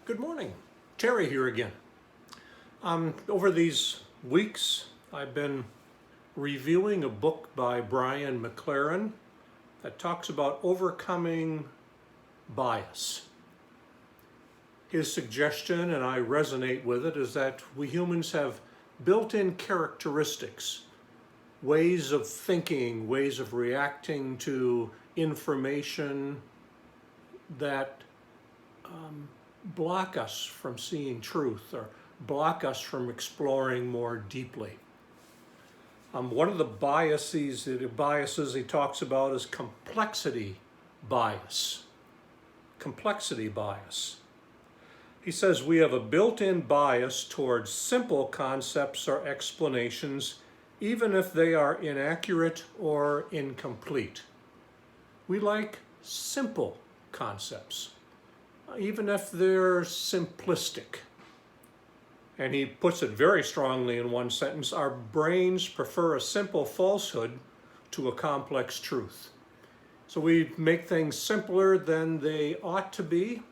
Good morning. Terry here again. Over these weeks, I've been reviewing a book by Brian McLaren that talks about overcoming bias. His suggestion, and I resonate with it, is that we humans have built-in characteristics, ways of thinking, ways of reacting to information that block us from seeing truth or block us from exploring more deeply. One of the biases he talks about is complexity bias. Complexity bias. He says we have a built-in bias towards simple concepts or explanations, even if they are inaccurate or incomplete. We like simple concepts, even if they're simplistic. And he puts it very strongly in one sentence: our brains prefer a simple falsehood to a complex truth. So we make things simpler than they ought to be.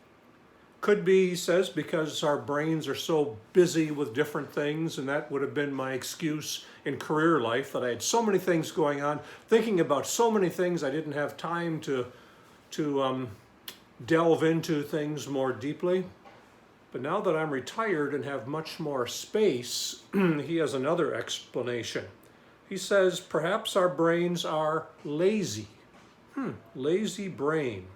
Could be, he says, because our brains are so busy with different things, and that would have been my excuse in career life, that I had so many things going on, thinking about so many things I didn't have time to delve into things more deeply. But now that I'm retired and have much more space, he has another explanation. He says perhaps our brains are lazy. Lazy brain.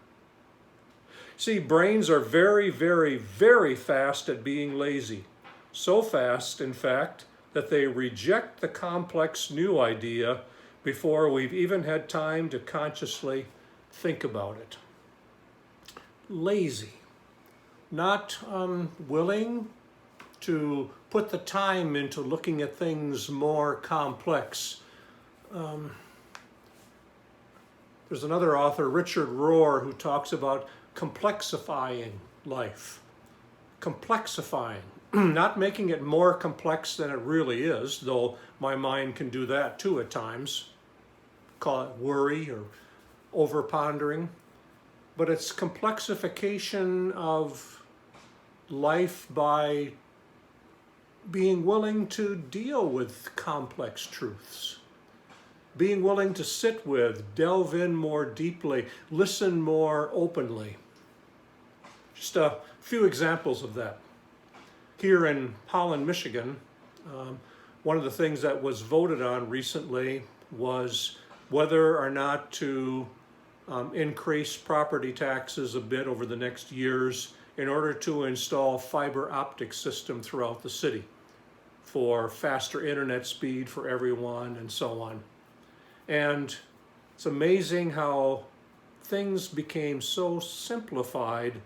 See, brains are very, very, very fast at being lazy. So fast, in fact, that they reject the complex new idea before we've even had time to consciously think about it. Lazy. Not willing to put the time into looking at things more complex. There's another author, Richard Rohr, who talks about complexifying life. Complexifying. Not making it more complex than it really is, though my mind can do that too at times. Call it worry or over-pondering. But it's complexification of life by being willing to deal with complex truths, being willing to sit with, delve in more deeply, listen more openly. Just a few examples of that. Here in Holland, Michigan, one of the things that was voted on recently was whether or not to increase property taxes a bit over the next years in order to install fiber optic system throughout the city for faster internet speed for everyone and so on. And it's amazing how things became so simplified,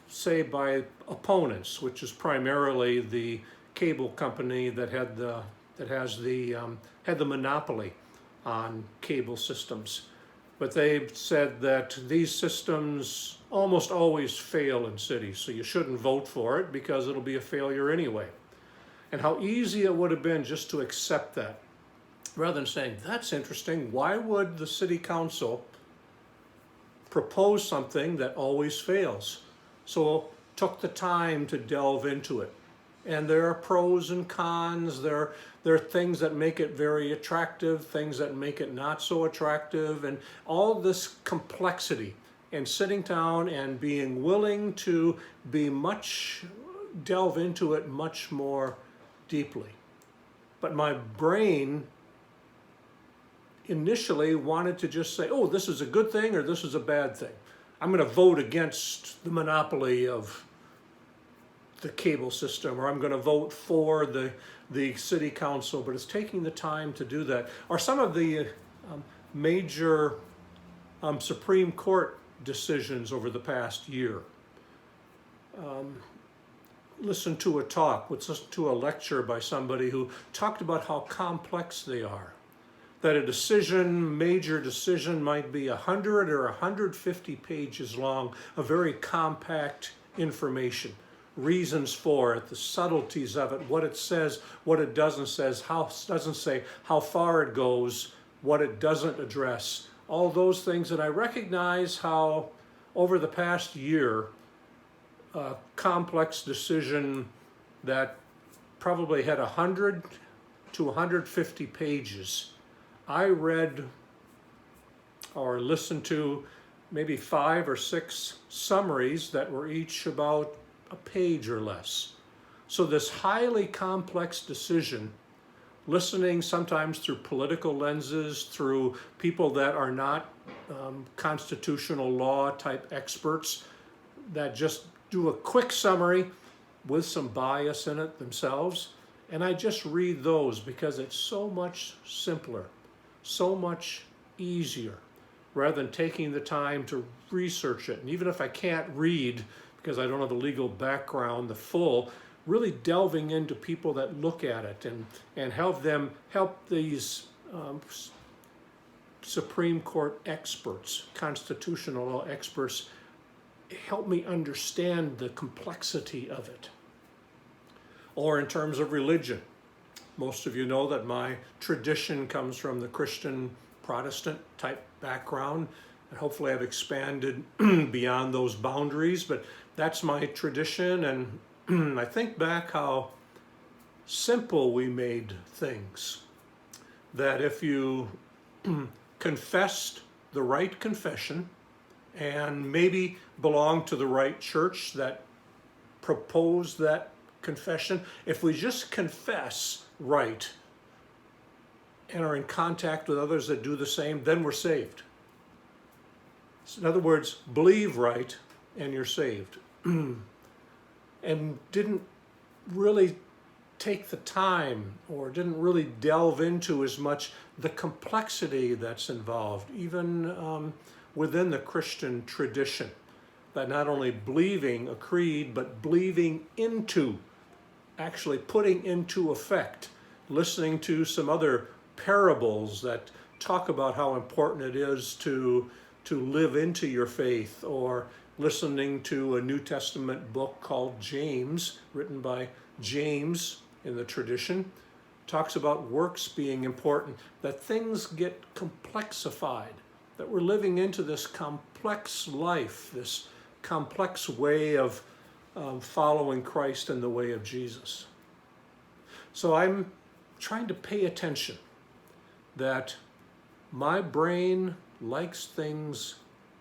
say by opponents, which is primarily the cable company that had the monopoly on cable systems. But they've said that these systems almost always fail in cities, so you shouldn't vote for it because it'll be a failure anyway. And how easy it would have been just to accept that, rather than saying, that's interesting, why would the city council propose something that always fails? So took the time to delve into it. And there are pros and cons, there are things that make it very attractive, things that make it not so attractive, and all this complexity, and sitting down and being willing to delve into it much more deeply. But my brain initially wanted to just say, oh, this is a good thing or this is a bad thing. I'm going to vote against the monopoly of the cable system, or I'm going to vote for the city council, but it's taking the time to do that. Or some of the major Supreme Court decisions over the past year. Listen to a lecture by somebody who talked about how complex they are. That a major decision might be 100 or 150 pages long, a very compact information. Reasons for it, the subtleties of it, what it says, what it doesn't say, how far it goes, what it doesn't address, all those things. And I recognize how over the past year a complex decision that probably had 100 to 150 pages. I read or listened to maybe 5 or 6 summaries that were each about a page or less. So this highly complex decision, listening sometimes through political lenses, through people that are not constitutional law type experts that just do a quick summary with some bias in it themselves. And I just read those because it's so much simpler, so much easier, rather than taking the time to research it. And even if I can't read because I don't have the legal background, the full, really delving into people that look at it and help these Supreme Court experts, constitutional law experts, help me understand the complexity of it. Or in terms of religion, most of you know that my tradition comes from the Christian Protestant type background, and hopefully I've expanded beyond those boundaries, but that's my tradition. And I think back how simple we made things, that if you confessed the right confession and maybe belonged to the right church that proposed that confession, if we just confess right and are in contact with others that do the same, then we're saved. So in other words, believe right and you're saved. And didn't really take the time or didn't really delve into as much the complexity that's involved, even within the Christian tradition, that not only believing a creed, but believing into, actually putting into effect, listening to some other parables that talk about how important it is to live into your faith, or listening to a New Testament book called James, written by James in the tradition, talks about works being important, that things get complexified, that we're living into this complex life, this complex way of following Christ in the way of Jesus. So I'm trying to pay attention that my brain likes things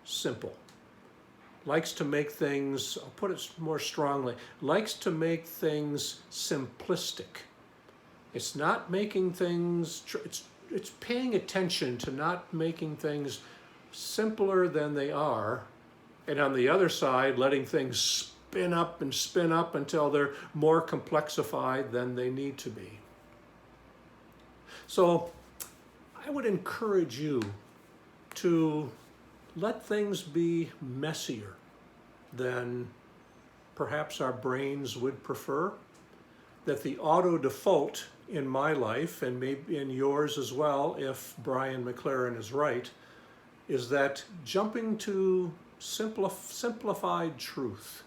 simple, likes to make things, I'll put it more strongly, likes to make things simplistic. It's not making things, it's paying attention to not making things simpler than they are, and on the other side, letting things spin up until they're more complexified than they need to be. So I would encourage you to let things be messier than perhaps our brains would prefer, that the auto default in my life, and maybe in yours as well, if Brian McLaren is right, is that jumping to simplified truth,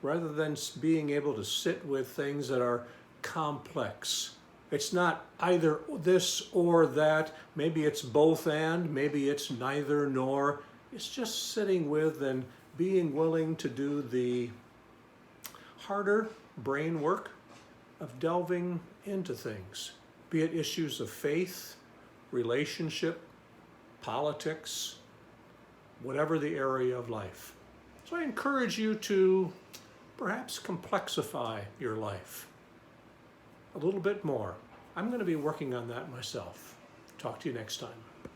rather than being able to sit with things that are complex. It's not either this or that, maybe it's both and, maybe it's neither nor. It's just sitting with and being willing to do the harder brain work of delving into things, be it issues of faith, relationship, politics, whatever the area of life. So I encourage you to perhaps complexify your life a little bit more. I'm going to be working on that myself. Talk to you next time.